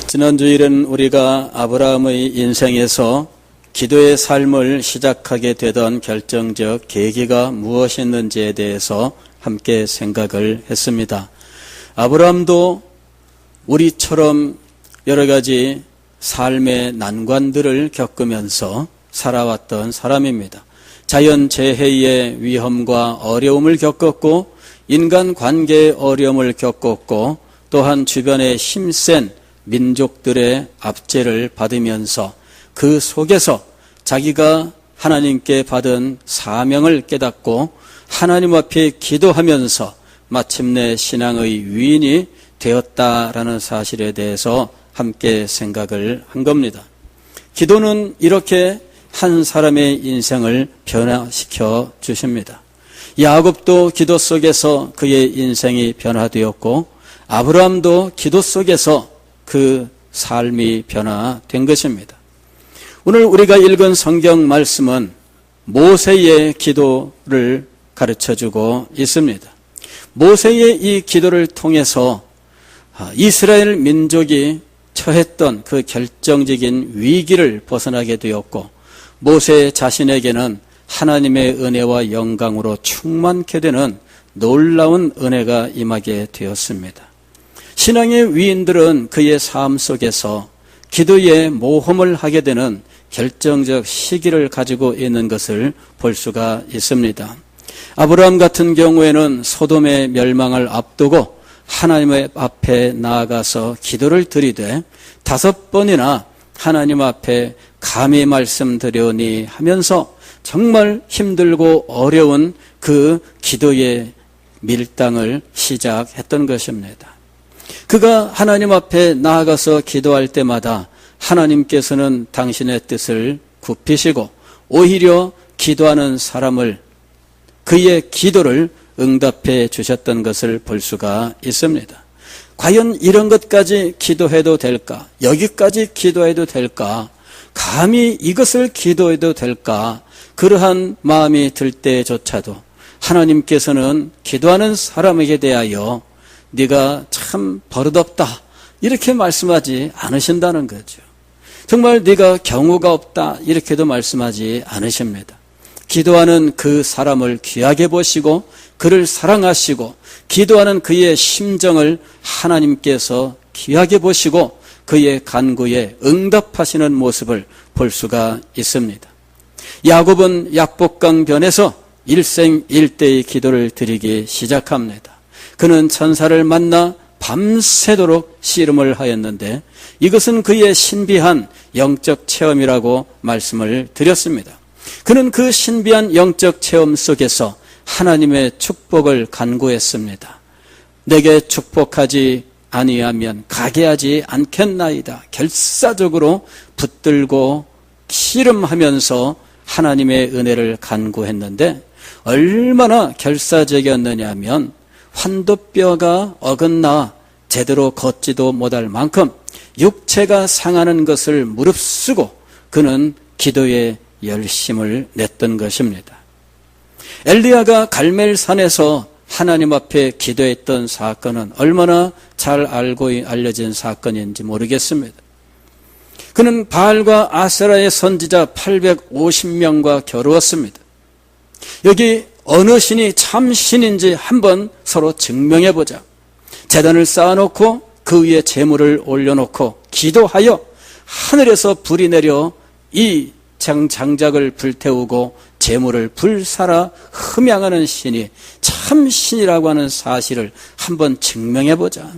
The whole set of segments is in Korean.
지난 주일은 우리가 아브라함의 인생에서 기도의 삶을 시작하게 되던 결정적 계기가 무엇이었는지에 대해서 함께 생각을 했습니다. 아브라함도 우리처럼 여러 가지 삶의 난관들을 겪으면서 살아왔던 사람입니다. 자연재해의 위험과 어려움을 겪었고, 인간 관계의 어려움을 겪었고, 또한 주변의 힘센 민족들의 압제를 받으면서 그 속에서 자기가 하나님께 받은 사명을 깨닫고 하나님 앞에 기도하면서 마침내 신앙의 위인이 되었다라는 사실에 대해서 함께 생각을 한 겁니다. 기도는 이렇게 한 사람의 인생을 변화시켜 주십니다. 야곱도 기도 속에서 그의 인생이 변화되었고, 아브라함도 기도 속에서 그 삶이 변화된 것입니다. 오늘 우리가 읽은 성경 말씀은 모세의 기도를 가르쳐주고 있습니다. 모세의 이 기도를 통해서 이스라엘 민족이 처했던 그 결정적인 위기를 벗어나게 되었고, 모세 자신에게는 하나님의 은혜와 영광으로 충만케 되는 놀라운 은혜가 임하게 되었습니다. 신앙의 위인들은 그의 삶 속에서 기도의 모험을 하게 되는 결정적 시기를 가지고 있는 것을 볼 수가 있습니다. 아브라함 같은 경우에는 소돔의 멸망을 앞두고 하나님의 앞에 나아가서 기도를 드리되 5번이나 하나님 앞에 감히 말씀드려오니 하면서 정말 힘들고 어려운 그 기도의 밀당을 시작했던 것입니다. 그가 하나님 앞에 나아가서 기도할 때마다 하나님께서는 당신의 뜻을 굽히시고 오히려 기도하는 사람을, 그의 기도를 응답해 주셨던 것을 볼 수가 있습니다. 과연 이런 것까지 기도해도 될까? 여기까지 기도해도 될까? 감히 이것을 기도해도 될까? 그러한 마음이 들 때조차도 하나님께서는 기도하는 사람에게 대하여 네가 참 버릇없다 이렇게 말씀하지 않으신다는 거죠. 정말 네가 경우가 없다 이렇게도 말씀하지 않으십니다. 기도하는 그 사람을 귀하게 보시고 그를 사랑하시고 기도하는 그의 심정을 하나님께서 귀하게 보시고 그의 간구에 응답하시는 모습을 볼 수가 있습니다. 야곱은 약복강변에서 일생일대의 기도를 드리기 시작합니다. 그는 천사를 만나 밤새도록 씨름을 하였는데 이것은 그의 신비한 영적 체험이라고 말씀을 드렸습니다. 그는 그 신비한 영적 체험 속에서 하나님의 축복을 간구했습니다. 내게 축복하지 아니하면 가게 하지 않겠나이다. 결사적으로 붙들고 씨름하면서 하나님의 은혜를 간구했는데 얼마나 결사적이었느냐 하면 환도뼈가 어긋나 제대로 걷지도 못할 만큼 육체가 상하는 것을 무릅쓰고 그는 기도에 열심을 냈던 것입니다. 엘리야가 갈멜산에서 하나님 앞에 기도했던 사건은 얼마나 잘 알려진 사건인지 모르겠습니다. 그는 바알과 아세라의 선지자 850명과 겨루었습니다. 여기 어느 신이 참 신인지 한번 서로 증명해보자. 제단을 쌓아놓고 그 위에 제물을 올려놓고 기도하여 하늘에서 불이 내려 이 장작을 불태우고 제물을 불사라 흠양하는 신이 참 신이라고 하는 사실을 한번 증명해보자.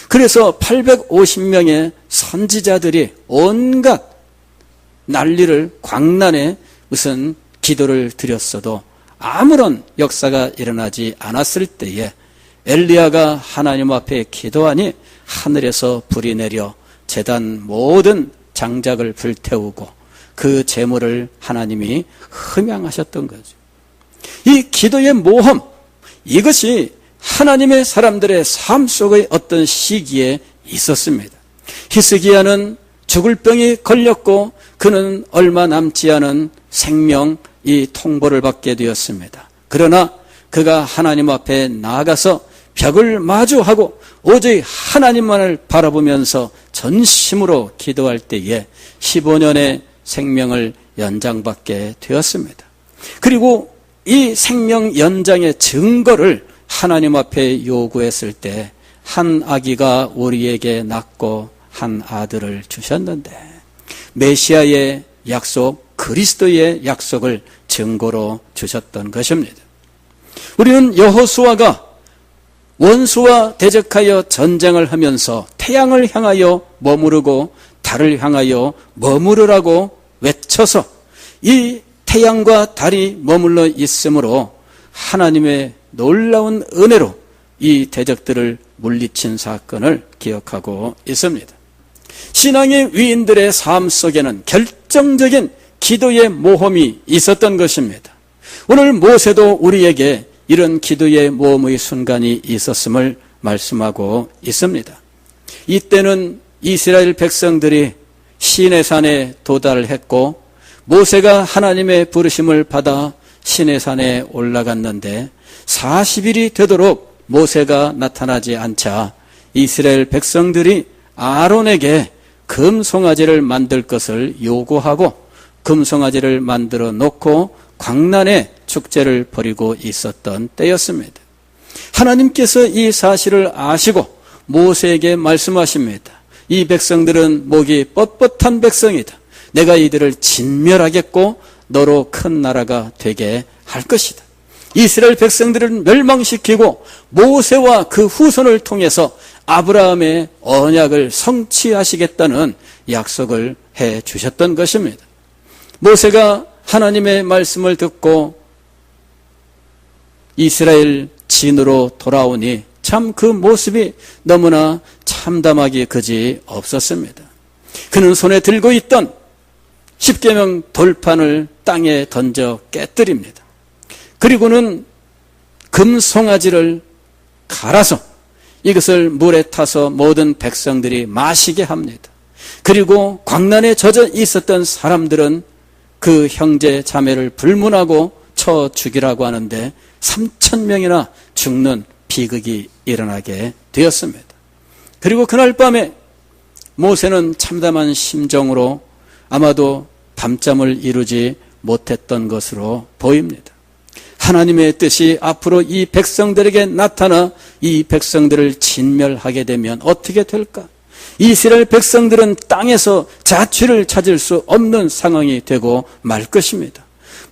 그래서 850명의 선지자들이 온갖 난리를 광란에 무슨 기도를 드렸어도 아무런 역사가 일어나지 않았을 때에 엘리야가 하나님 앞에 기도하니 하늘에서 불이 내려 제단 모든 장작을 불태우고 그 제물을 하나님이 흠양하셨던 거죠. 이 기도의 모험, 이것이 하나님의 사람들의 삶 속의 어떤 시기에 있었습니다. 히스기야는 죽을 병이 걸렸고 그는 얼마 남지 않은 생명 이 통보를 받게 되었습니다. 그러나 그가 하나님 앞에 나아가서 벽을 마주하고 오직 하나님만을 바라보면서 전심으로 기도할 때에 15년의 생명을 연장받게 되었습니다. 그리고 이 생명 연장의 증거를 하나님 앞에 요구했을 때 한 아기가 우리에게 낳고 한 아들을 주셨는데 메시아의 약속, 그리스도의 약속을 증거로 주셨던 것입니다. 우리는 여호수아가 원수와 대적하여 전쟁을 하면서 태양을 향하여 머무르고 달을 향하여 머무르라고 외쳐서 이 태양과 달이 머물러 있으므로 하나님의 놀라운 은혜로 이 대적들을 물리친 사건을 기억하고 있습니다. 신앙의 위인들의 삶 속에는 결정적인 기도의 모험이 있었던 것입니다. 오늘 모세도 우리에게 이런 기도의 모험의 순간이 있었음을 말씀하고 있습니다. 이때는 이스라엘 백성들이 시내산에 도달을 했고 모세가 하나님의 부르심을 받아 시내산에 올라갔는데 40일이 되도록 모세가 나타나지 않자 이스라엘 백성들이 아론에게 금송아지를 만들 것을 요구하고 금송아지를 만들어 놓고 광란의 축제를 벌이고 있었던 때였습니다. 하나님께서 이 사실을 아시고 모세에게 말씀하십니다. 이 백성들은 목이 뻣뻣한 백성이다. 내가 이들을 진멸하겠고 너로 큰 나라가 되게 할 것이다. 이스라엘 백성들을 멸망시키고 모세와 그 후손을 통해서 아브라함의 언약을 성취하시겠다는 약속을 해 주셨던 것입니다. 모세가 하나님의 말씀을 듣고 이스라엘 진으로 돌아오니 참 그 모습이 너무나 참담하기 그지 없었습니다. 그는 손에 들고 있던 십계명 돌판을 땅에 던져 깨뜨립니다. 그리고는 금송아지를 갈아서 이것을 물에 타서 모든 백성들이 마시게 합니다. 그리고 광란에 젖어 있었던 사람들은 그 형제 자매를 불문하고 쳐 죽이라고 하는데 3,000명이나 죽는 비극이 일어나게 되었습니다. 그리고 그날 밤에 모세는 참담한 심정으로 아마도 밤잠을 이루지 못했던 것으로 보입니다. 하나님의 뜻이 앞으로 이 백성들에게 나타나 이 백성들을 진멸하게 되면 어떻게 될까? 이스라엘 백성들은 땅에서 자취를 찾을 수 없는 상황이 되고 말 것입니다.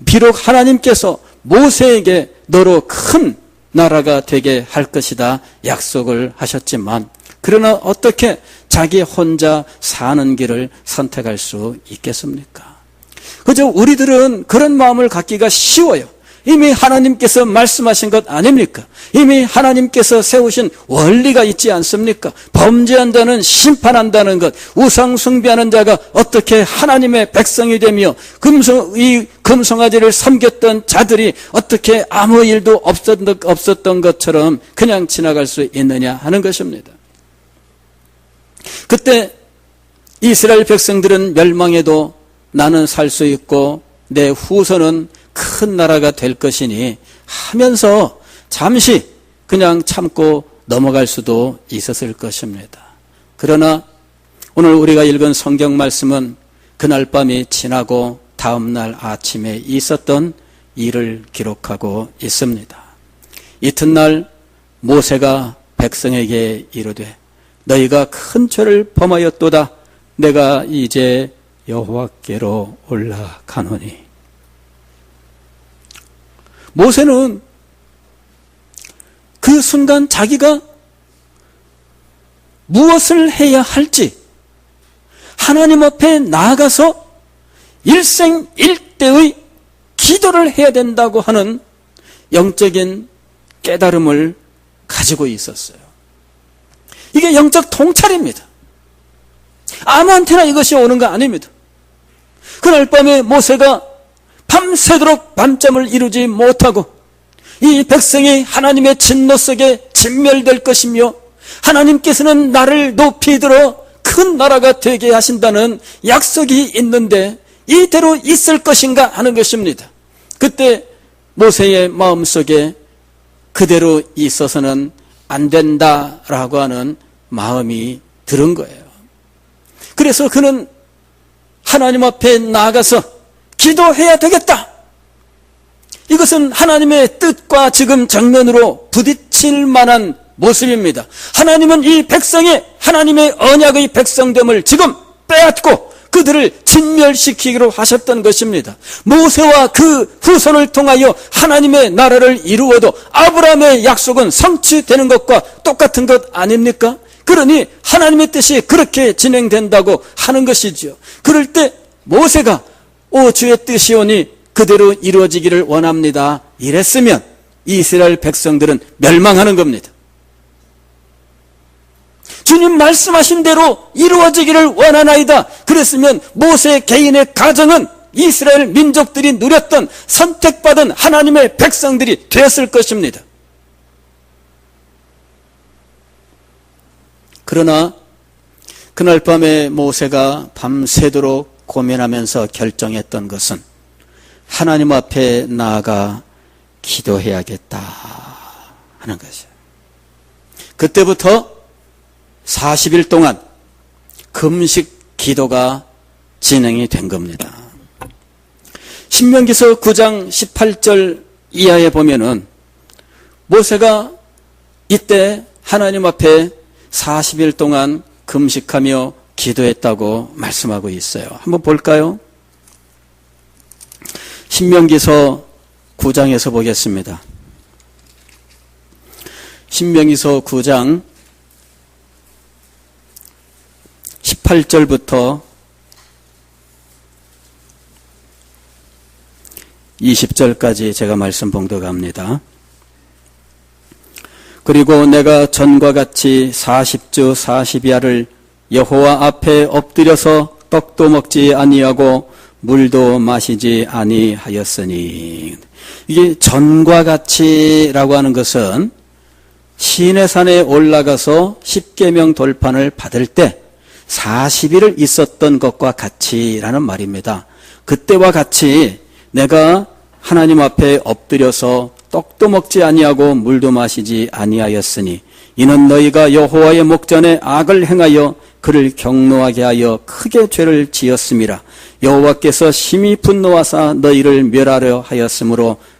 비록 하나님께서 모세에게 너로 큰 나라가 되게 할 것이다 약속을 하셨지만 그러나 어떻게 자기 혼자 사는 길을 선택할 수 있겠습니까? 그저 우리들은 그런 마음을 갖기가 쉬워요. 이미 하나님께서 말씀하신 것 아닙니까? 이미 하나님께서 세우신 원리가 있지 않습니까? 범죄한다는 심판한다는 것, 우상 숭배하는 자가 어떻게 하나님의 백성이 되며 이 금송아지를 섬겼던 자들이 어떻게 아무 일도 없었던 것처럼 그냥 지나갈 수 있느냐 하는 것입니다. 그때 이스라엘 백성들은 멸망해도 나는 살 수 있고 내 후손은 큰 나라가 될 것이니 하면서 잠시 그냥 참고 넘어갈 수도 있었을 것입니다. 그러나 오늘 우리가 읽은 성경 말씀은 그날 밤이 지나고 다음 날 아침에 있었던 일을 기록하고 있습니다. 이튿날 모세가 백성에게 이르되 너희가 큰 죄를 범하였도다. 내가 이제 여호와께로 올라가노니. 모세는 그 순간 자기가 무엇을 해야 할지 하나님 앞에 나아가서 일생일대의 기도를 해야 된다고 하는 영적인 깨달음을 가지고 있었어요. 이게 영적 통찰입니다. 아무한테나 이것이 오는 거 아닙니다. 그날 밤에 모세가 밤새도록 밤잠을 이루지 못하고 이 백성이 하나님의 진노 속에 진멸될 것이며 하나님께서는 나를 높이 들어 큰 나라가 되게 하신다는 약속이 있는데 이대로 있을 것인가 하는 것입니다. 그때 모세의 마음속에 그대로 있어서는 안 된다라고 하는 마음이 들은 거예요. 그래서 그는 하나님 앞에 나아가서 기도해야 되겠다. 이것은 하나님의 뜻과 지금 정면으로 부딪힐 만한 모습입니다. 하나님은 이 백성이 하나님의 언약의 백성됨을 지금 빼앗고 그들을 진멸시키기로 하셨던 것입니다. 모세와 그 후손을 통하여 하나님의 나라를 이루어도 아브라함의 약속은 성취되는 것과 똑같은 것 아닙니까? 그러니 하나님의 뜻이 그렇게 진행된다고 하는 것이죠. 그럴 때 모세가 오 주의 뜻이오니 그대로 이루어지기를 원합니다 이랬으면 이스라엘 백성들은 멸망하는 겁니다. 주님 말씀하신 대로 이루어지기를 원하나이다 그랬으면 모세 개인의 가정은 이스라엘 민족들이 누렸던 선택받은 하나님의 백성들이 되었을 것입니다. 그러나 그날 밤에 모세가 밤새도록 고민하면서 결정했던 것은 하나님 앞에 나아가 기도해야겠다 하는 것이에요. 그때부터 40일 동안 금식 기도가 진행이 된 겁니다. 신명기서 9장 18절 이하에 보면은 모세가 이때 하나님 앞에 40일 동안 금식하며 기도했다고 말씀하고 있어요. 한번 볼까요? 신명기서 9장에서 보겠습니다. 신명기서 9장 18절부터 20절까지 제가 말씀 봉독합니다. 그리고 내가 전과 같이 40주 40야를 여호와 앞에 엎드려서 떡도 먹지 아니하고 물도 마시지 아니하였으니, 이게 전과 같이라고 하는 것은 시내산에 올라가서 십계명 돌판을 받을 때 40일을 있었던 것과 같이라는 말입니다. 그때와 같이 내가 하나님 앞에 엎드려서 떡도 먹지 아니하고 물도 마시지 아니하였으니 이는 너희가 여호와의 목전에 악을 행하여 그를 경노하게 하여 크게 죄를 지었음이라. 여호와께서 심히 분노하사 너희를 멸하려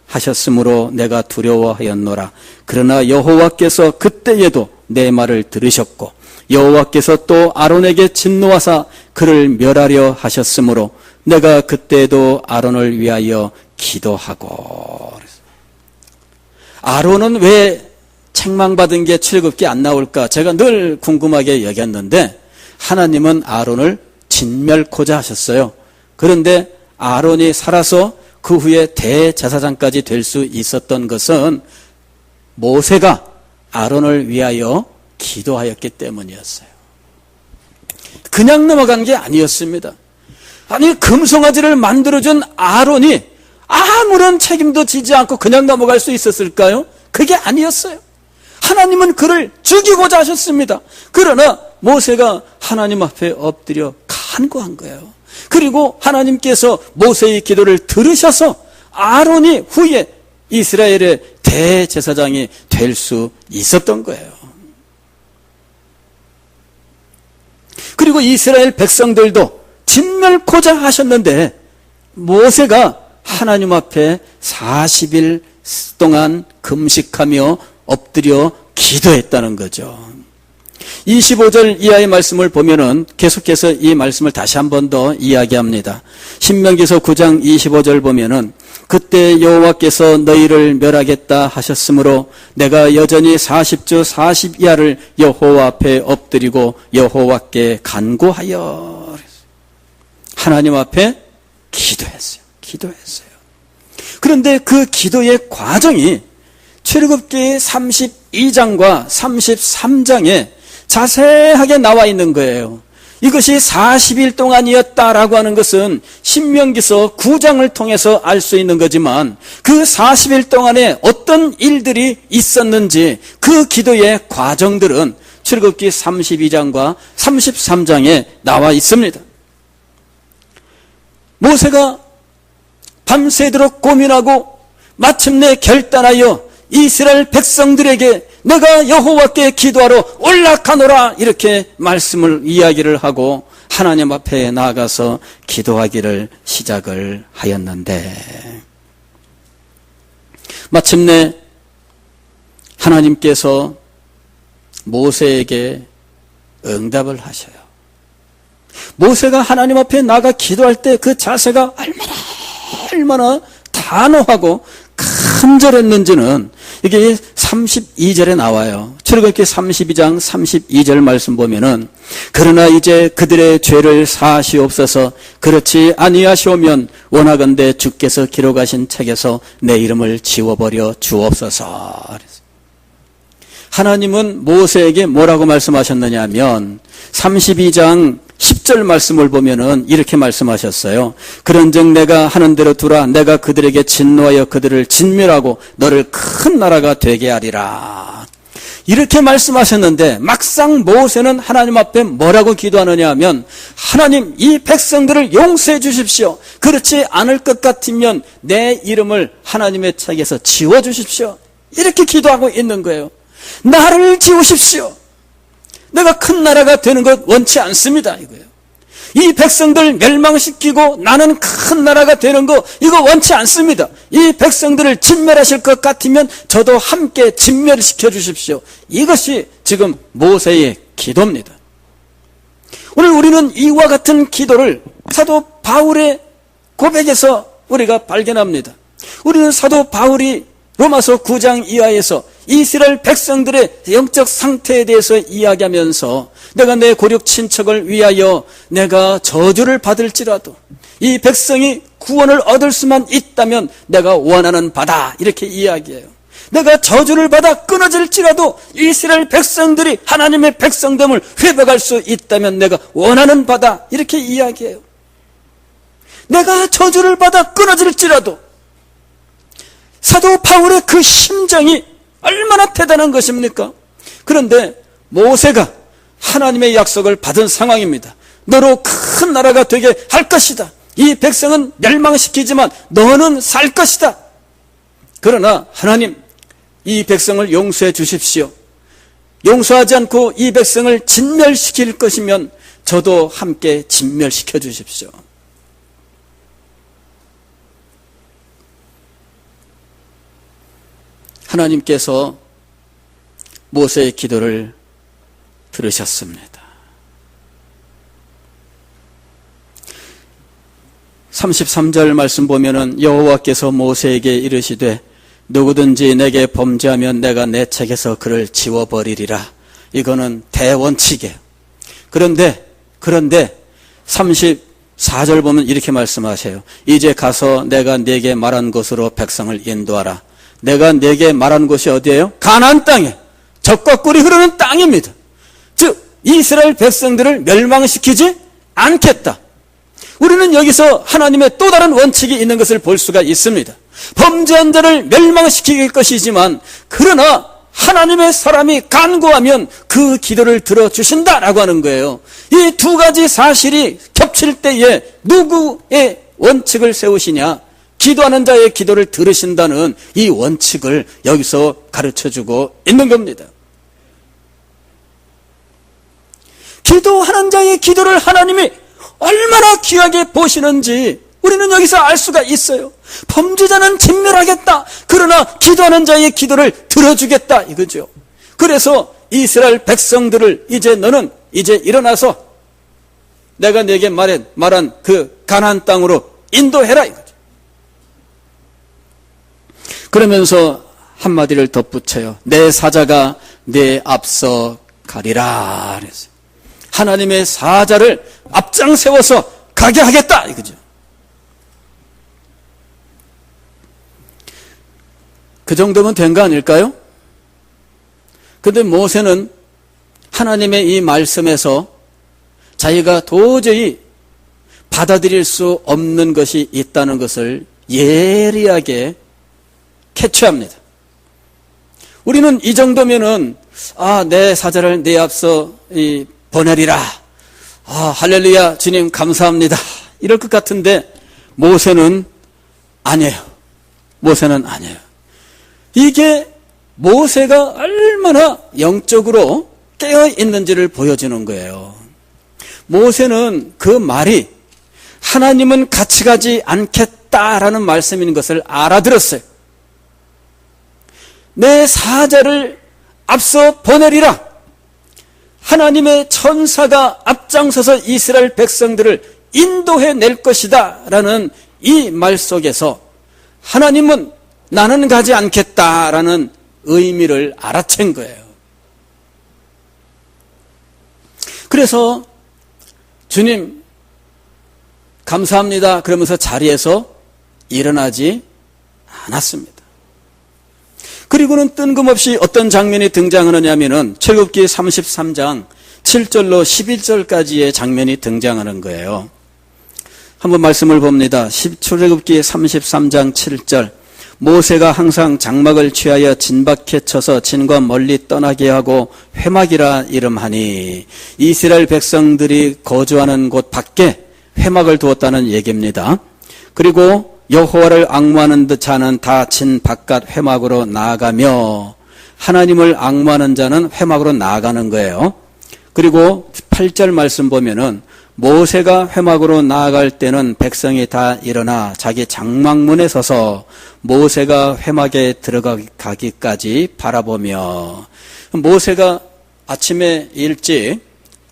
하셨으므로 내가 두려워하였노라. 그러나 여호와께서 그때에도 내 말을 들으셨고 여호와께서 또 아론에게 진노하사 그를 멸하려 하셨으므로 내가 그때도 아론을 위하여 기도하고. 아론은 왜 책망받은 게 7급기 안 나올까 제가 늘 궁금하게 여겼는데 하나님은 아론을 진멸코자 하셨어요. 그런데 아론이 살아서 그 후에 대제사장까지 될 수 있었던 것은 모세가 아론을 위하여 기도하였기 때문이었어요. 그냥 넘어간 게 아니었습니다. 아니, 금송아지를 만들어준 아론이 아무런 책임도 지지 않고 그냥 넘어갈 수 있었을까요? 그게 아니었어요. 하나님은 그를 죽이고자 하셨습니다. 그러나 모세가 하나님 앞에 엎드려 간구한 거예요. 그리고 하나님께서 모세의 기도를 들으셔서 아론이 후에 이스라엘의 대제사장이 될 수 있었던 거예요. 그리고 이스라엘 백성들도 진멸코자 하셨는데 모세가 하나님 앞에 40일 동안 금식하며 엎드려 기도했다는 거죠. 25절 이하의 말씀을 보면은 계속해서 이 말씀을 다시 한 번 더 이야기합니다. 신명기서 9장 25절 보면은 그때 여호와께서 너희를 멸하겠다 하셨으므로 내가 여전히 40주 40야를 여호와 앞에 엎드리고 여호와께 간구하여 하나님 앞에 기도했어요. 그런데 그 기도의 과정이 출애굽기 32장과 33장에 자세하게 나와 있는 거예요. 이것이 40일 동안이었다라고 하는 것은 신명기서 9장을 통해서 알 수 있는 거지만 그 40일 동안에 어떤 일들이 있었는지 그 기도의 과정들은 출애굽기 32장과 33장에 나와 있습니다. 모세가 밤새도록 고민하고 마침내 결단하여 이스라엘 백성들에게 내가 여호와께 기도하러 올라가노라 이렇게 이야기를 하고 하나님 앞에 나아가서 기도하기를 시작을 하였는데, 마침내 하나님께서 모세에게 응답을 하셔요. 모세가 하나님 앞에 나가 기도할 때 그 자세가 얼마나 단호하고 간절했는지는 이게 32절에 나와요. 출애굽기 32장 32절 말씀 보면은, 그러나 이제 그들의 죄를 사하시옵소서. 그렇지 아니하시오면 원하건대 주께서 기록하신 책에서 내 이름을 지워버려 주옵소서. 하나님은 모세에게 뭐라고 말씀하셨느냐 하면 32장 10절 말씀을 보면은 이렇게 말씀하셨어요. 그런즉 내가 하는 대로 두라. 내가 그들에게 진노하여 그들을 진멸하고 너를 큰 나라가 되게 하리라. 이렇게 말씀하셨는데, 막상 모세는 하나님 앞에 뭐라고 기도하느냐 하면, 하나님, 이 백성들을 용서해 주십시오. 그렇지 않을 것 같으면 내 이름을 하나님의 책에서 지워 주십시오. 이렇게 기도하고 있는 거예요. 나를 지우십시오. 내가 큰 나라가 되는 것 원치 않습니다, 이거예요. 이 백성들 멸망시키고 나는 큰 나라가 되는 거 이거 원치 않습니다. 이 백성들을 진멸하실 것 같으면 저도 함께 진멸시켜 주십시오. 이것이 지금 모세의 기도입니다. 오늘 우리는 이와 같은 기도를 사도 바울의 고백에서 우리가 발견합니다. 우리는 사도 바울이 로마서 9장 이하에서 이스라엘 백성들의 영적 상태에 대해서 이야기하면서, 내가 내 고륙 친척을 위하여 내가 저주를 받을지라도 이 백성이 구원을 얻을 수만 있다면 내가 원하는 바다, 이렇게 이야기해요. 내가 저주를 받아 끊어질지라도 이스라엘 백성들이 하나님의 백성됨을 회복할 수 있다면 내가 원하는 바다, 이렇게 이야기해요. 내가 저주를 받아 끊어질지라도, 사도 바울의 그 심정이 얼마나 대단한 것입니까? 그런데 모세가 하나님의 약속을 받은 상황입니다. 너로 큰 나라가 되게 할 것이다. 이 백성은 멸망시키지만 너는 살 것이다. 그러나 하나님, 이 백성을 용서해 주십시오. 용서하지 않고 이 백성을 진멸시킬 것이면 저도 함께 진멸시켜 주십시오. 하나님께서 모세의 기도를 들으셨습니다. 33절 말씀 보면은, 여호와께서 모세에게 이르시되 누구든지 내게 범죄하면 내가 내 책에서 그를 지워버리리라. 이거는 대원칙이에요. 그런데 34절 보면 이렇게 말씀하세요. 이제 가서 내가 네게 말한 곳으로 백성을 인도하라. 내가 네게 말한 곳이 어디예요? 가나안 땅에, 젖과 꿀이 흐르는 땅입니다. 즉 이스라엘 백성들을 멸망시키지 않겠다. 우리는 여기서 하나님의 또 다른 원칙이 있는 것을 볼 수가 있습니다. 범죄한 자를 멸망시킬 것이지만, 그러나 하나님의 사람이 간구하면 그 기도를 들어주신다라고 하는 거예요. 이 두 가지 사실이 겹칠 때에 누구의 원칙을 세우시냐? 기도하는 자의 기도를 들으신다는 이 원칙을 여기서 가르쳐주고 있는 겁니다. 기도하는 자의 기도를 하나님이 얼마나 귀하게 보시는지 우리는 여기서 알 수가 있어요. 범죄자는 진멸하겠다. 그러나 기도하는 자의 기도를 들어주겠다, 이거죠. 그래서 이스라엘 백성들을 너는 이제 일어나서 내가 네게 말한 그 가나안 땅으로 인도해라, 이거죠. 그러면서 한마디를 덧붙여요. 내 사자가 내 앞서 가리라 그랬어요. 하나님의 사자를 앞장 세워서 가게 하겠다, 이거죠. 그 정도면 된 거 아닐까요? 그런데 모세는 하나님의 이 말씀에서 자기가 도저히 받아들일 수 없는 것이 있다는 것을 예리하게 캐치합니다. 우리는 이 정도면은 내 사자를 내 앞서 보내리라. 할렐루야, 주님 감사합니다. 이럴 것 같은데 모세는 아니에요. 모세는 아니에요. 이게 모세가 얼마나 영적으로 깨어 있는지를 보여주는 거예요. 모세는 그 말이 하나님은 같이 가지 않겠다라는 말씀인 것을 알아들었어요. 내 사자를 앞서 보내리라. 하나님의 천사가 앞장서서 이스라엘 백성들을 인도해 낼 것이다 라는 이 말 속에서 하나님은 나는 가지 않겠다라는 의미를 알아챈 거예요. 그래서 주님 감사합니다 그러면서 자리에서 일어나지 않았습니다. 그리고는 뜬금없이 어떤 장면이 등장하느냐면은 출애굽기 33장 7절로 11절까지의 장면이 등장하는 거예요. 한번 말씀을 봅니다. 출애굽기 33장 7절. 모세가 항상 장막을 취하여 진밖에 쳐서 진과 멀리 떠나게 하고 회막이라 이름하니, 이스라엘 백성들이 거주하는 곳 밖에 회막을 두었다는 얘기입니다. 그리고 여호와를 앙무하는 듯 자는 다 진 바깥 회막으로 나아가며, 하나님을 앙무하는 자는 회막으로 나아가는 거예요. 그리고 8절 말씀 보면은 모세가 회막으로 나아갈 때는 백성이 다 일어나 자기 장막문에 서서 모세가 회막에 들어가기까지 바라보며, 모세가 아침에 일찍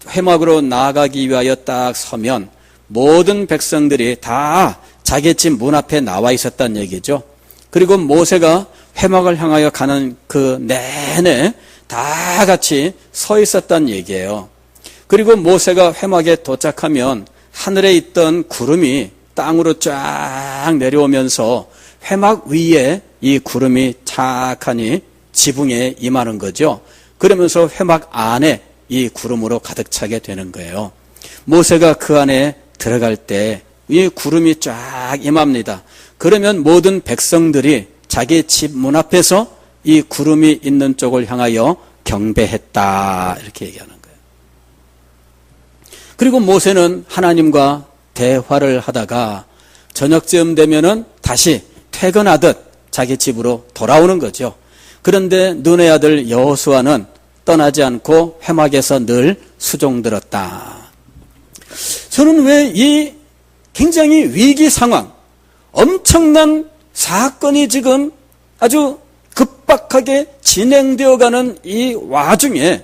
회막으로 나아가기 위하여 딱 서면 모든 백성들이 다 자기 집 문 앞에 나와 있었다는 얘기죠. 그리고 모세가 회막을 향하여 가는 그 내내 다 같이 서 있었다는 얘기예요. 그리고 모세가 회막에 도착하면 하늘에 있던 구름이 땅으로 쫙 내려오면서 회막 위에 이 구름이 착하니 지붕에 임하는 거죠. 그러면서 회막 안에 이 구름으로 가득 차게 되는 거예요. 모세가 그 안에 들어갈 때 이 구름이 쫙 임합니다. 그러면 모든 백성들이 자기 집 문 앞에서 이 구름이 있는 쪽을 향하여 경배했다, 이렇게 얘기하는 거예요. 그리고 모세는 하나님과 대화를 하다가 저녁쯤 되면은 다시 퇴근하듯 자기 집으로 돌아오는 거죠. 그런데 눈의 아들 여호수아는 떠나지 않고 회막에서 늘 수종들었다. 저는 왜 이 굉장히 위기 상황, 엄청난 사건이 지금 아주 급박하게 진행되어가는 이 와중에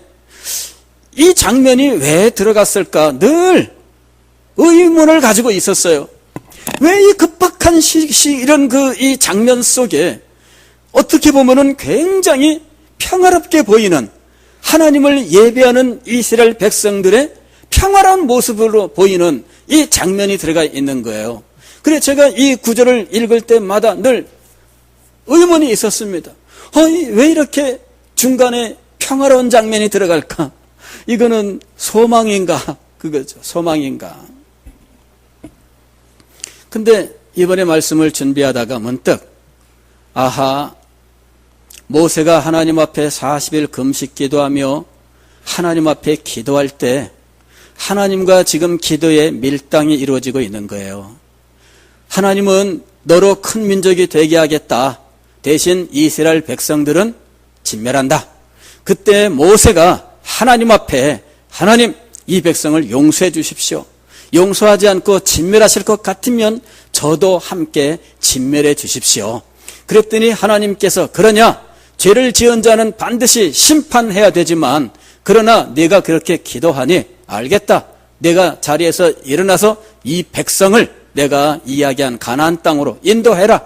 이 장면이 왜 들어갔을까 늘 의문을 가지고 있었어요. 왜 이 급박한 이런 이 장면 속에 어떻게 보면은 굉장히 평화롭게 보이는, 하나님을 예배하는 이스라엘 백성들의 평화로운 모습으로 보이는 이 장면이 들어가 있는 거예요. 그래서 제가 이 구절을 읽을 때마다 늘 의문이 있었습니다. 왜 이렇게 중간에 평화로운 장면이 들어갈까? 이거는 소망인가? 그거죠. 소망인가? 근데 이번에 말씀을 준비하다가 문득, 아하, 모세가 하나님 앞에 40일 금식 기도하며 하나님 앞에 기도할 때 하나님과 지금 기도의 밀당이 이루어지고 있는 거예요. 하나님은 너로 큰 민족이 되게 하겠다. 대신 이스라엘 백성들은 진멸한다. 그때 모세가 하나님 앞에, 하나님, 이 백성을 용서해 주십시오. 용서하지 않고 진멸하실 것 같으면 저도 함께 진멸해 주십시오. 그랬더니 하나님께서, 그러냐? 죄를 지은 자는 반드시 심판해야 되지만, 그러나 네가 그렇게 기도하니 알겠다. 내가 자리에서 일어나서 이 백성을 내가 이야기한 가나안 땅으로 인도해라.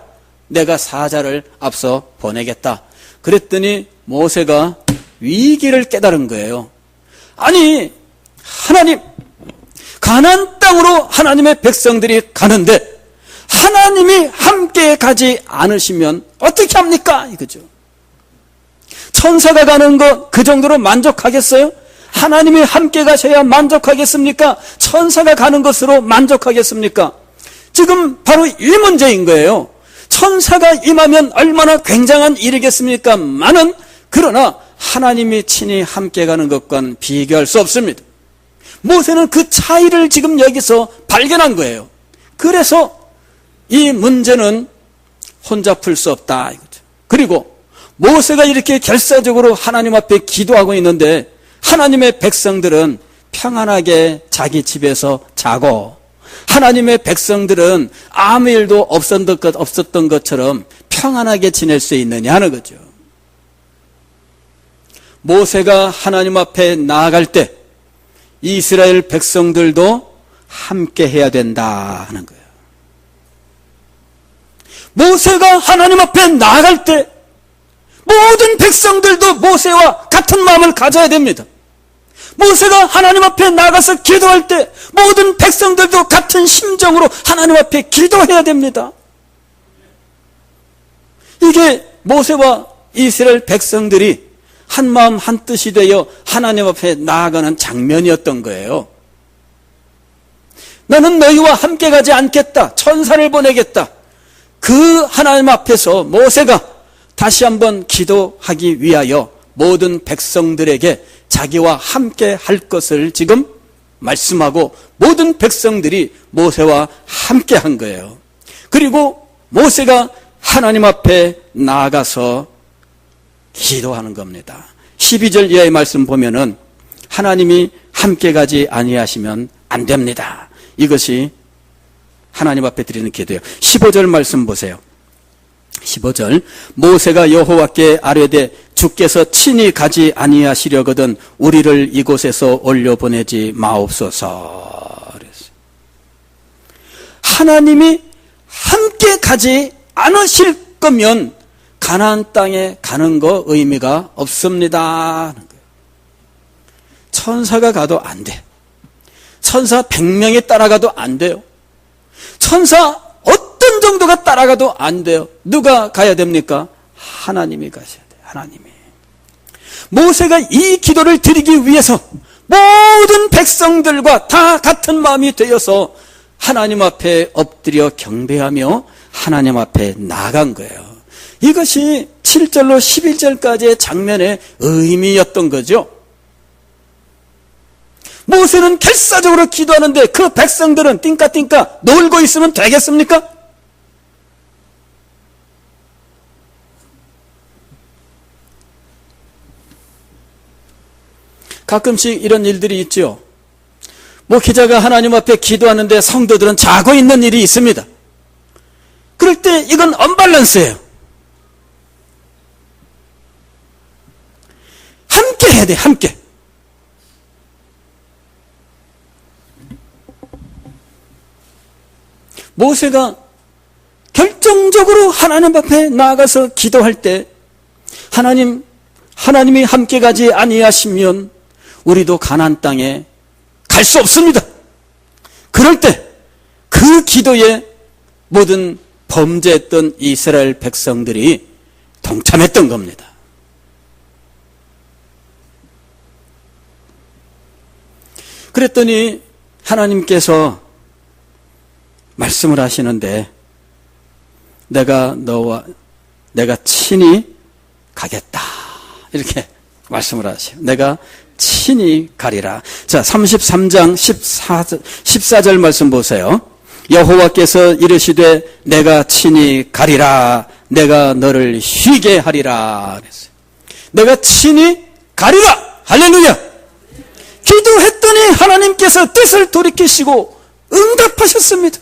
내가 사자를 앞서 보내겠다. 그랬더니 모세가 위기를 깨달은 거예요. 아니, 하나님, 가나안 땅으로 하나님의 백성들이 가는데 하나님이 함께 가지 않으시면 어떻게 합니까? 이거죠. 천사가 가는 거 그 정도로 만족하겠어요? 하나님이 함께 가셔야 만족하겠습니까? 천사가 가는 것으로 만족하겠습니까? 지금 바로 이 문제인 거예요. 천사가 임하면 얼마나 굉장한 일이겠습니까? 많은, 그러나 하나님이 친히 함께 가는 것과는 비교할 수 없습니다. 모세는 그 차이를 지금 여기서 발견한 거예요. 그래서 이 문제는 혼자 풀 수 없다, 이거죠. 그리고 모세가 이렇게 결사적으로 하나님 앞에 기도하고 있는데 하나님의 백성들은 평안하게 자기 집에서 자고 하나님의 백성들은 아무 일도 없었던 것처럼 평안하게 지낼 수 있느냐 하는 거죠. 모세가 하나님 앞에 나아갈 때 이스라엘 백성들도 함께 해야 된다 하는 거예요. 모세가 하나님 앞에 나아갈 때 모든 백성들도 모세와 같은 마음을 가져야 됩니다. 모세가 하나님 앞에 나가서 기도할 때 모든 백성들도 같은 심정으로 하나님 앞에 기도해야 됩니다. 이게 모세와 이스라엘 백성들이 한 마음 한 뜻이 되어 하나님 앞에 나아가는 장면이었던 거예요. 나는 너희와 함께 가지 않겠다. 천사를 보내겠다. 그 하나님 앞에서 모세가 다시 한번 기도하기 위하여 모든 백성들에게 자기와 함께 할 것을 지금 말씀하고 모든 백성들이 모세와 함께 한 거예요. 그리고 모세가 하나님 앞에 나아가서 기도하는 겁니다. 12절 이하의 말씀 보면은 하나님이 함께 가지 아니하시면 안 됩니다. 이것이 하나님 앞에 드리는 기도예요. 15절 말씀 보세요. 15절 모세가 여호와께 아뢰되 주께서 친히 가지 아니하시려거든 우리를 이곳에서 올려보내지 마옵소서. 그랬어요. 하나님이 함께 가지 않으실 거면 가나안 땅에 가는 거 의미가 없습니다. 천사가 가도 안 돼. 천사 100명이 따라가도 안 돼요. 천사 어떤 정도가 따라가도 안 돼요. 누가 가야 됩니까? 하나님이 가셔야 돼요. 하나님이. 모세가 이 기도를 드리기 위해서 모든 백성들과 다 같은 마음이 되어서 하나님 앞에 엎드려 경배하며 하나님 앞에 나간 거예요. 이것이 7절로 11절까지의 장면의 의미였던 거죠. 모세는 결사적으로 기도하는데 그 백성들은 띵까띵까 놀고 있으면 되겠습니까? 가끔씩 이런 일들이 있죠. 목회자가 하나님 앞에 기도하는데 성도들은 자고 있는 일이 있습니다. 그럴 때 이건 언밸런스예요. 함께 해야 돼, 함께. 모세가 결정적으로 하나님 앞에 나아가서 기도할 때 하나님이 함께 가지 아니하시면 우리도 가나안 땅에 갈 수 없습니다. 그럴 때 그 기도에 모든 범죄했던 이스라엘 백성들이 동참했던 겁니다. 그랬더니 하나님께서 말씀을 하시는데 내가 친히 가겠다. 이렇게 말씀을 하세요. 내가 친히 가리라. 자, 33장 14절 말씀 보세요. 여호와께서 이르시되 내가 친히 가리라. 내가 너를 쉬게 하리라. 그랬어요. 내가 친히 가리라. 할렐루야. 기도했더니 하나님께서 뜻을 돌이키시고 응답하셨습니다.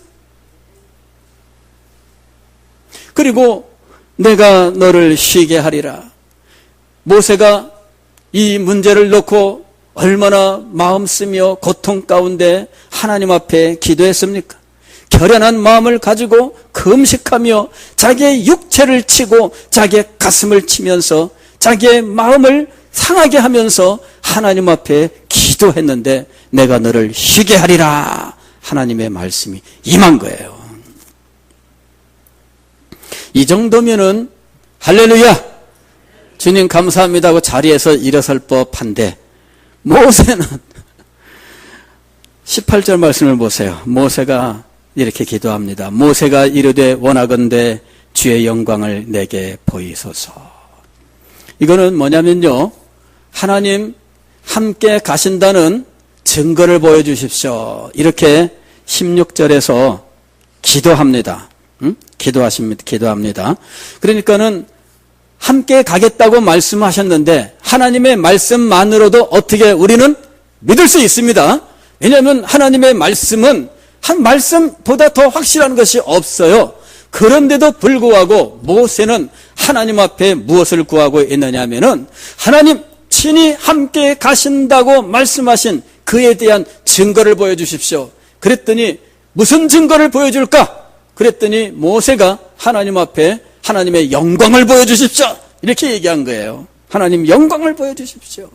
그리고 내가 너를 쉬게 하리라. 모세가 이 문제를 놓고 얼마나 마음 쓰며 고통 가운데 하나님 앞에 기도했습니까? 결연한 마음을 가지고 금식하며 자기의 육체를 치고 자기의 가슴을 치면서 자기의 마음을 상하게 하면서 하나님 앞에 기도했는데 내가 너를 쉬게 하리라. 하나님의 말씀이 임한 거예요. 이 정도면은 할렐루야 주님 감사합니다 하고 자리에서 일어설 법한데 모세는 18절 말씀을 보세요. 모세가 이렇게 기도합니다. 모세가 이르되 원하건대 주의 영광을 내게 보이소서. 이거는 뭐냐면요, 하나님 함께 가신다는 증거를 보여주십시오. 이렇게 16절에서 기도합니다. 기도합니다. 그러니까는 함께 가겠다고 말씀하셨는데 하나님의 말씀만으로도 어떻게 우리는 믿을 수 있습니다. 왜냐하면 하나님의 말씀은 한 말씀보다 더 확실한 것이 없어요. 그런데도 불구하고 모세는 하나님 앞에 무엇을 구하고 있느냐 하면은 하나님 친히 함께 가신다고 말씀하신 그에 대한 증거를 보여주십시오. 그랬더니 무슨 증거를 보여줄까? 그랬더니 모세가 하나님 앞에 하나님의 영광을 보여주십시오. 이렇게 얘기한 거예요. 하나님 영광을 보여주십시오.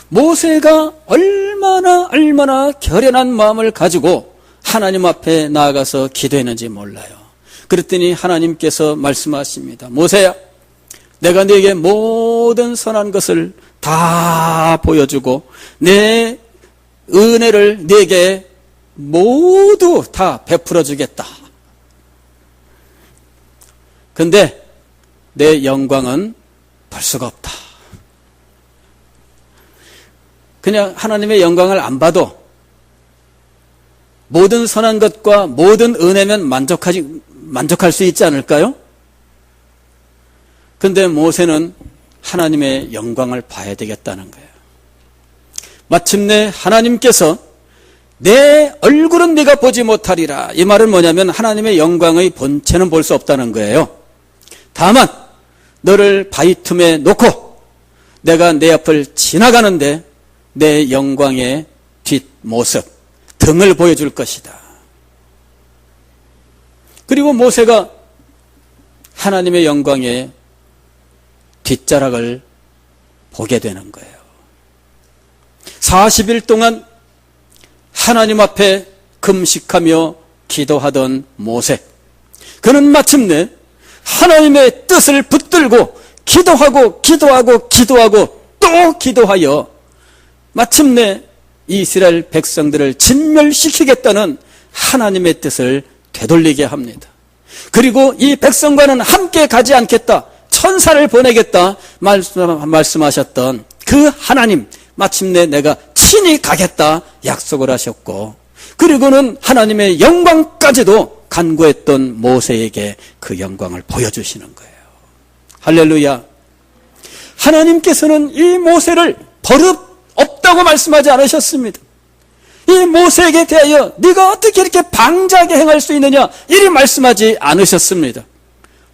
모세가 얼마나 결연한 마음을 가지고 하나님 앞에 나아가서 기도했는지 몰라요. 그랬더니 하나님께서 말씀하십니다. 모세야, 내가 네게 모든 선한 것을 다 보여주고 내 은혜를 네게 모두 다 베풀어 주겠다. 근데 내 영광은 볼 수가 없다. 그냥 하나님의 영광을 안 봐도 모든 선한 것과 모든 은혜면 만족할 수 있지 않을까요? 근데 모세는 하나님의 영광을 봐야 되겠다는 거예요. 마침내 하나님께서 내 얼굴은 네가 보지 못하리라. 이 말은 뭐냐면 하나님의 영광의 본체는 볼 수 없다는 거예요. 다만 너를 바위 틈에 놓고 내가 내 앞을 지나가는데 내 영광의 뒷모습, 등을 보여줄 것이다. 그리고 모세가 하나님의 영광의 뒷자락을 보게 되는 거예요. 40일 동안 하나님 앞에 금식하며 기도하던 모세, 그는 마침내 하나님의 뜻을 붙들고 기도하고 또 기도하여 마침내 이스라엘 백성들을 진멸시키겠다는 하나님의 뜻을 되돌리게 합니다. 그리고 이 백성과는 함께 가지 않겠다, 천사를 보내겠다 말씀하셨던 그 하나님, 마침내 내가 친히 가겠다 약속을 하셨고, 그리고는 하나님의 영광까지도 간구했던 모세에게 그 영광을 보여주시는 거예요. 할렐루야. 하나님께서는 이 모세를 버릇 없다고 말씀하지 않으셨습니다. 이 모세에게 대하여 네가 어떻게 이렇게 방자하게 행할 수 있느냐, 이리 말씀하지 않으셨습니다.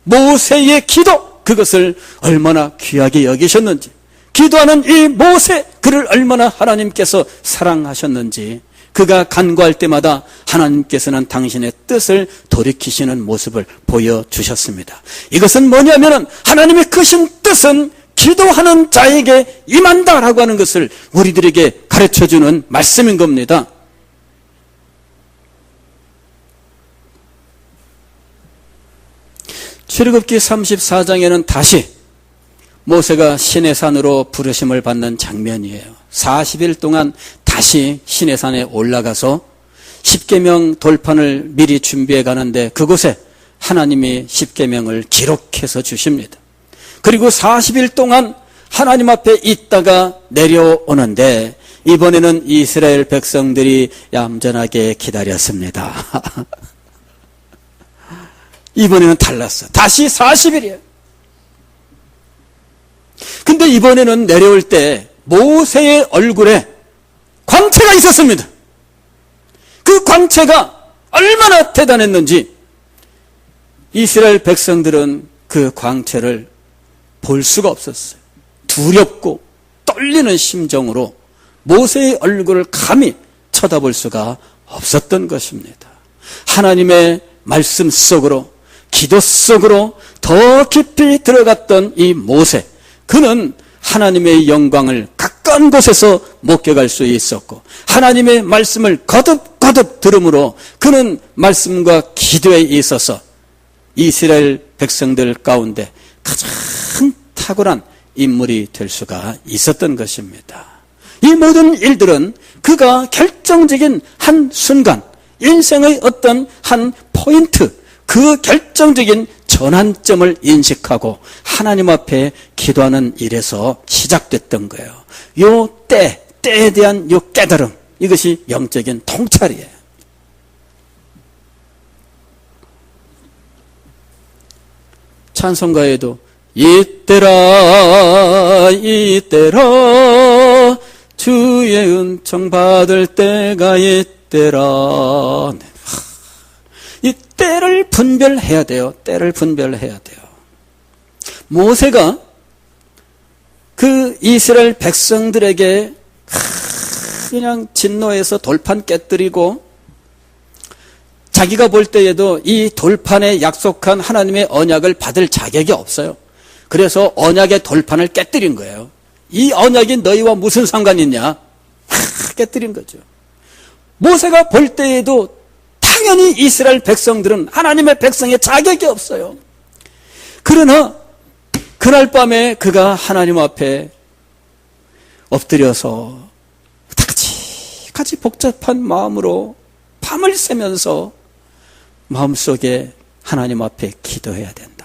모세의 기도, 그것을 얼마나 귀하게 여기셨는지, 기도하는 이 모세, 그를 얼마나 하나님께서 사랑하셨는지, 그가 간구할 때마다 하나님께서는 당신의 뜻을 돌이키시는 모습을 보여주셨습니다. 이것은 뭐냐면 하나님의 크신 뜻은 기도하는 자에게 임한다라고 하는 것을 우리들에게 가르쳐주는 말씀인 겁니다. 출애굽기 34장에는 다시 모세가 시내산으로 부르심을 받는 장면이에요. 40일 동안 다시 시내산에 올라가서 십계명 돌판을 미리 준비해 가는데 그곳에 하나님이 십계명을 기록해서 주십니다. 그리고 40일 동안 하나님 앞에 있다가 내려오는데 이번에는 이스라엘 백성들이 얌전하게 기다렸습니다. 이번에는 달랐어. 다시 40일이에요. 근데 이번에는 내려올 때 모세의 얼굴에 광채가 있었습니다. 그 광채가 얼마나 대단했는지 이스라엘 백성들은 그 광채를 볼 수가 없었어요. 두렵고 떨리는 심정으로 모세의 얼굴을 감히 쳐다볼 수가 없었던 것입니다. 하나님의 말씀 속으로, 기도 속으로 더 깊이 들어갔던 이 모세, 그는 하나님의 영광을 가까운 곳에서 목격할 수 있었고 하나님의 말씀을 거듭 들음으로 그는 말씀과 기도에 있어서 이스라엘 백성들 가운데 가장 탁월한 인물이 될 수가 있었던 것입니다. 이 모든 일들은 그가 결정적인 한 순간, 인생의 어떤 한 포인트, 그 결정적인 전환점을 인식하고 하나님 앞에 기도하는 일에서 시작됐던 거예요. 요 때에 대한 요 깨달음, 이것이 영적인 통찰이에요. 찬송가에도 이때라 이때라 주의 은총 받을 때가 이때라. 이 때를 분별해야 돼요. 때를 분별해야 돼요. 모세가 그 이스라엘 백성들에게 그냥 진노해서 돌판 깨뜨리고 자기가 볼 때에도 이 돌판에 약속한 하나님의 언약을 받을 자격이 없어요. 그래서 언약의 돌판을 깨뜨린 거예요. 이 언약이 너희와 무슨 상관이 있냐? 깨뜨린 거죠. 모세가 볼 때에도 당연히 이스라엘 백성들은 하나님의 백성의 자격이 없어요. 그러나 그날 밤에 그가 하나님 앞에 엎드려서 같이 복잡한 마음으로 밤을 새면서 마음속에 하나님 앞에 기도해야 된다.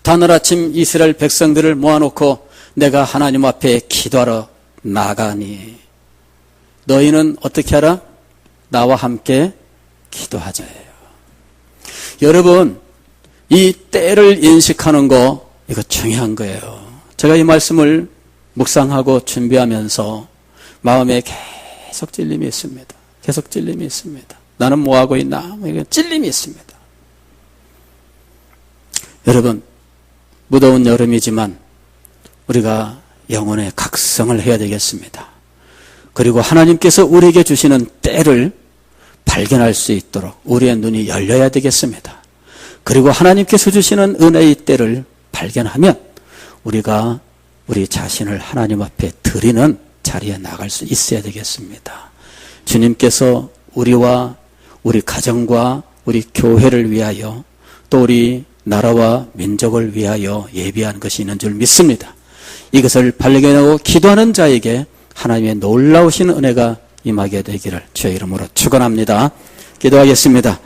다늘아침 이스라엘 백성들을 모아놓고 내가 하나님 앞에 기도하러 나가니 너희는 어떻게 하라? 나와 함께 기도하자예요. 여러분, 이 때를 인식하는 거 이거 중요한 거예요. 제가 이 말씀을 묵상하고 준비하면서 마음에 계속 찔림이 있습니다. 계속 찔림이 있습니다. 나는 뭐 하고 있나? 찔림이 있습니다. 여러분, 무더운 여름이지만 우리가 영혼의 각성을 해야 되겠습니다. 그리고 하나님께서 우리에게 주시는 때를 발견할 수 있도록 우리의 눈이 열려야 되겠습니다. 그리고 하나님께서 주시는 은혜의 때를 발견하면 우리가 우리 자신을 하나님 앞에 드리는 자리에 나갈 수 있어야 되겠습니다. 주님께서 우리와 우리 가정과 우리 교회를 위하여 또 우리 나라와 민족을 위하여 예비한 것이 있는 줄 믿습니다. 이것을 발견하고 기도하는 자에게 하나님의 놀라우신 은혜가 임하게 되기를 주의 이름으로 축원합니다. 기도하겠습니다.